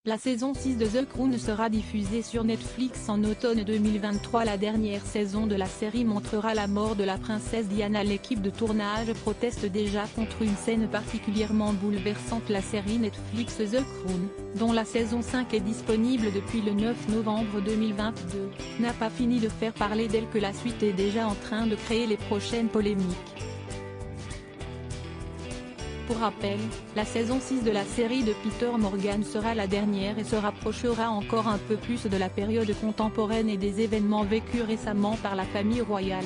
La saison 6 de The Crown sera diffusée sur Netflix en automne 2023. La dernière saison de la série montrera la mort de la princesse Diana. L'équipe de tournage proteste déjà contre une scène particulièrement bouleversante. La série Netflix The Crown, dont la saison 5 est disponible depuis le 9 novembre 2022, n'a pas fini de faire parler d'elle que la suite est déjà en train de créer les prochaines polémiques. Pour rappel, la saison 6 de la série de Peter Morgan sera la dernière et se rapprochera encore un peu plus de la période contemporaine et des événements vécus récemment par la famille royale.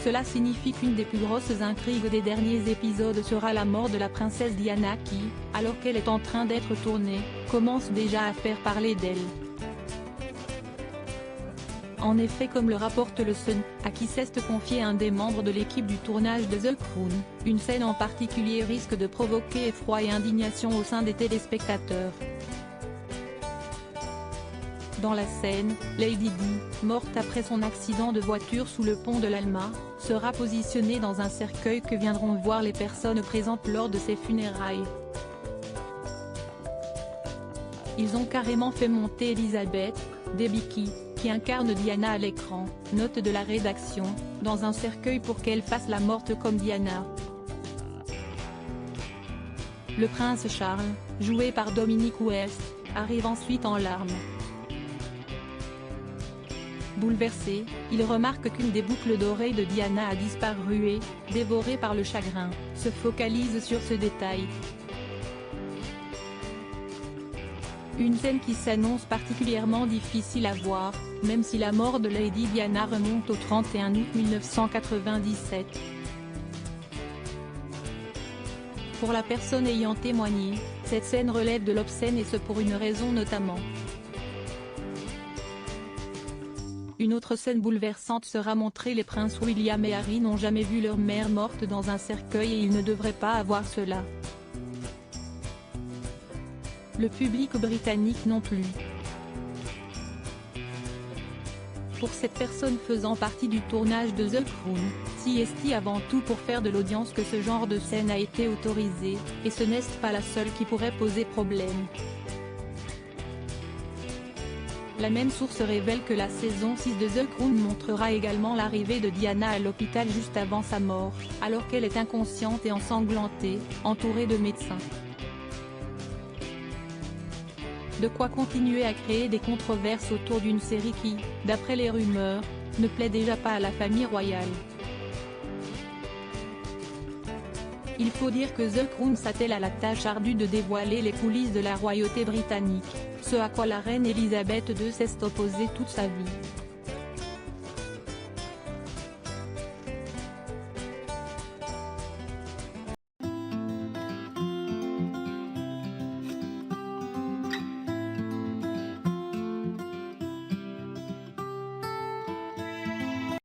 Cela signifie qu'une des plus grosses intrigues des derniers épisodes sera la mort de la princesse Diana qui, alors qu'elle est en train d'être tournée, commence déjà à faire parler d'elle. En effet, comme le rapporte le Sun, à qui s'est confié un des membres de l'équipe du tournage de The Crown, une scène en particulier risque de provoquer effroi et indignation au sein des téléspectateurs. Dans la scène, Lady Di, morte après son accident de voiture sous le pont de l'Alma, sera positionnée dans un cercueil que viendront voir les personnes présentes lors de ses funérailles. Ils ont carrément fait monter Elizabeth Debicki, qui incarne Diana à l'écran, note de la rédaction, dans un cercueil pour qu'elle fasse la morte comme Diana. Le prince Charles, joué par Dominic West, arrive ensuite en larmes. Bouleversé, il remarque qu'une des boucles d'oreilles de Diana a disparu et, dévoré par le chagrin, se focalise sur ce détail. Une scène qui s'annonce particulièrement difficile à voir, même si la mort de Lady Diana remonte au 31 août 1997. Pour la personne ayant témoigné, cette scène relève de l'obscène et ce pour une raison notamment. Une autre scène bouleversante sera montrée. Les princes William et Harry n'ont jamais vu leur mère morte dans un cercueil et ils ne devraient pas avoir cela. Le public britannique non plus. Pour cette personne faisant partie du tournage de The Crown, c'est avant tout pour faire de l'audience que ce genre de scène a été autorisé, et ce n'est pas la seule qui pourrait poser problème. La même source révèle que la saison 6 de The Crown montrera également l'arrivée de Diana à l'hôpital juste avant sa mort, alors qu'elle est inconsciente et ensanglantée, entourée de médecins. De quoi continuer à créer des controverses autour d'une série qui, d'après les rumeurs, ne plaît déjà pas à la famille royale. Il faut dire que The Crown s'attelle à la tâche ardue de dévoiler les coulisses de la royauté britannique, ce à quoi la reine Elisabeth II s'est opposée toute sa vie.